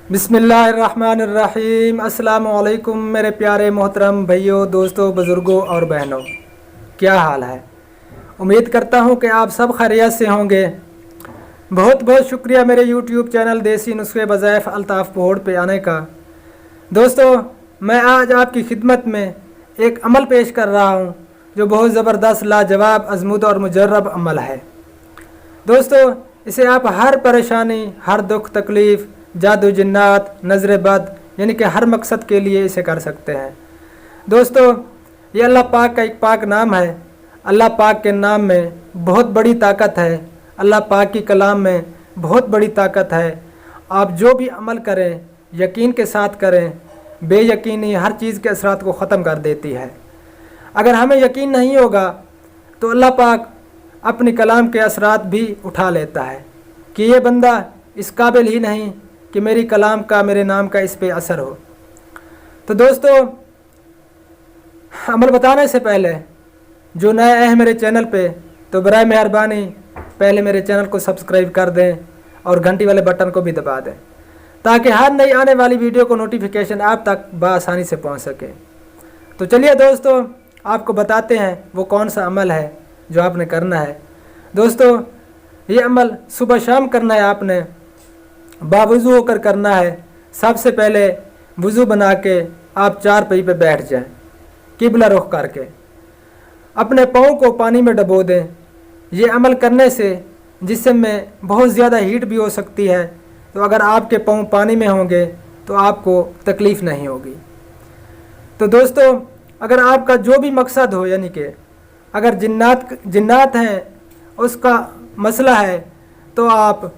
बिस्मिल्लाहिर्रहमानिर्रहीम। अस्सलाम वालेकुम मेरे प्यारे मोहतरम भाइयों, दोस्तों, बुज़ुर्गों और बहनों, क्या हाल है। उम्मीद करता हूँ कि आप सब खैरियत से होंगे। बहुत बहुत शुक्रिया मेरे यूट्यूब चैनल देसी नुस्खे वज़ाइफ अल्ताफ़ पोहड़ पे आने का। दोस्तों, मैं आज आपकी खिदमत में एक अमल पेश कर रहा हूँ जो बहुत ज़बरदस्त, लाजवाब, अज़मुद और मुजर्रब अमल है। दोस्तों, इसे आप हर परेशानी, हर दुख तकलीफ़, जादू जिन्नात, नज़र बद, यानी कि हर मकसद के लिए इसे कर सकते हैं। दोस्तों, ये अल्लाह पाक का एक पाक नाम है। अल्लाह पाक के नाम में बहुत बड़ी ताकत है। अल्लाह पाक की कलाम में बहुत बड़ी ताकत है। आप जो भी अमल करें यकीन के साथ करें, बेयकीनी हर चीज़ के असरात को ख़त्म कर देती है। अगर हमें यकीन नहीं होगा तो अल्लाह पाक अपनी कलाम के असरात भी उठा लेता है कि ये बंदा इस काबिल ही नहीं कि मेरी कलाम का, मेरे नाम का इस पे असर हो। तो दोस्तों, अमल बताने से पहले जो नया है मेरे चैनल पे, तो बराए मेहरबानी पहले मेरे चैनल को सब्सक्राइब कर दें और घंटी वाले बटन को भी दबा दें ताकि हर नई आने वाली वीडियो को नोटिफिकेशन आप तक बआसानी से पहुंच सके। तो चलिए दोस्तों, आपको बताते हैं वो कौन सा अमल है जो आपने करना है। दोस्तों, ये अमल सुबह शाम करना है। आपने बावुज़ू होकर करना है। सबसे पहले वज़ू बना के आप चारपाई पे बैठ जाएं, किबला रुख करके। अपने पाँव को पानी में डबो दें। ये अमल करने से जिस्म में बहुत ज़्यादा हीट भी हो सकती है, तो अगर आपके पाँव पानी में होंगे तो आपको तकलीफ़ नहीं होगी। तो दोस्तों, अगर आपका जो भी मकसद हो, यानी कि अगर जिन्नात हैं उसका मसला है, तो आप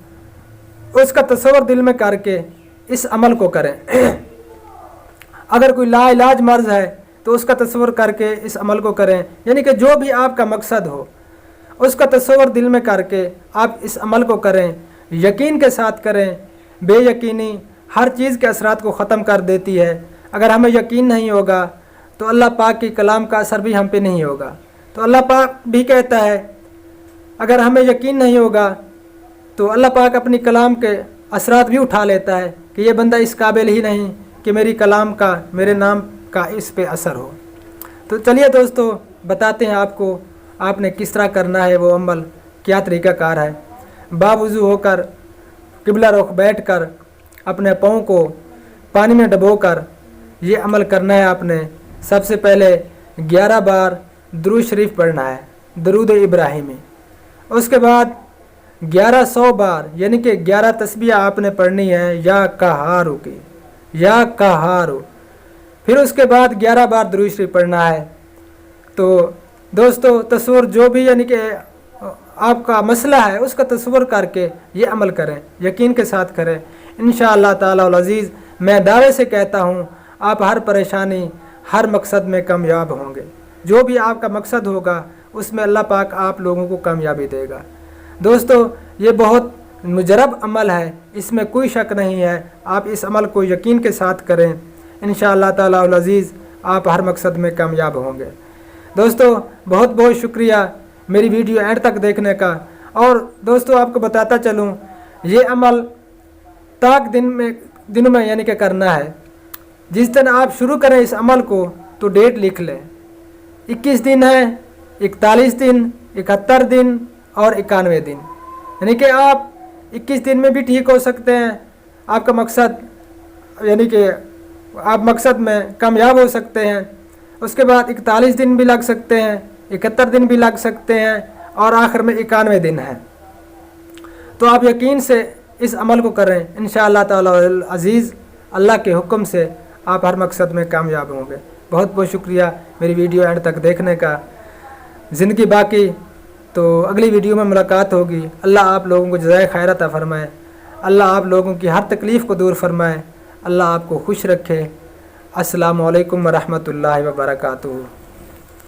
उसका तस्वर दिल में करके इस अमल को करें। अगर कोई लाइलाज मर्ज़ है तो उसका तस्वर करके इस अमल को करें। यानी कि जो भी आपका मकसद हो उसका तस्वर दिल में करके आप इस अमल को करें। यकीन के साथ करें। बेयकीनी हर चीज़ के असरात को ख़त्म कर देती है। अगर हमें यकीन नहीं होगा तो अल्लाह पाक की कलाम का असर भी हम पे नहीं होगा। तो अल्लाह पाक भी कहता है, अगर हमें यकीन नहीं होगा तो अल्लाह पाक अपनी कलाम के असरात भी उठा लेता है कि ये बंदा इस काबिल ही नहीं कि मेरी कलाम का, मेरे नाम का इस पे असर हो। तो चलिए दोस्तों, बताते हैं आपको आपने किस तरह करना है वो अमल, क्या तरीक़ाकार है। बावुज़ू होकर किबला रुख बैठ कर अपने पाँव को पानी में डबोकर ये अमल करना है। आपने सबसे पहले 11 बार दुरूद शरीफ पढ़ना है, दरूद इब्राहिमी। उसके बाद 1100 बार यानी कि 11 तस्बीह आपने पढ़नी है, या कहारू की, या कहारू। फिर उसके बाद 11 बार दुरूद शरीफ पढ़ना है। तो दोस्तों, तस्वर जो भी यानी कि आपका मसला है उसका तस्वर करके ये अमल करें, यकीन के साथ करें। इंशाअल्लाह ताला अल अज़ीज़ मैं दावे से कहता हूँ आप हर परेशानी, हर मकसद में कामयाब होंगे। जो भी आपका मकसद होगा उसमें अल्लाह पाक आप लोगों को कामयाबी देगा। दोस्तों, ये बहुत मुजरब अमल है, इसमें कोई शक नहीं है। आप इस अमल को यकीन के साथ करें। इंशाअल्लाह ताला अल अज़ीज़ आप हर मकसद में कामयाब होंगे। दोस्तों, बहुत बहुत शुक्रिया मेरी वीडियो एंड तक देखने का। और दोस्तों, आपको बताता चलूँ, ये अमल ताक दिनों में यानी कि करना है। जिस दिन आप शुरू करें इस अमल को तो डेट लिख लें। 21 दिन है, 41 दिन, 71 दिन और 91 दिन। यानी कि आप 21 दिन में भी ठीक हो सकते हैं आपका मकसद, यानी कि आप मकसद में कामयाब हो सकते हैं। उसके बाद 41 दिन भी लग सकते हैं, 71 दिन भी लग सकते हैं और आखिर में 91 दिन है। तो आप यकीन से इस अमल को करें। इंशाअल्लाह ताला अल अज़ीज़ अल्लाह के हुक्म से आप हर मकसद में कामयाब होंगे। बहुत बहुत शुक्रिया मेरी वीडियो एंड तक देखने का। ज़िंदगी बाकी तो अगली वीडियो में मुलाकात होगी। अल्लाह आप लोगों को जज़ाए खैर अता फ़रमाए। अल्लाह आप लोगों की हर तकलीफ़ को दूर फरमाए। अल्लाह आपको खुश रखे। अस्सलामु अलैकुम व रहमतुल्लाहि व बरकातुहू।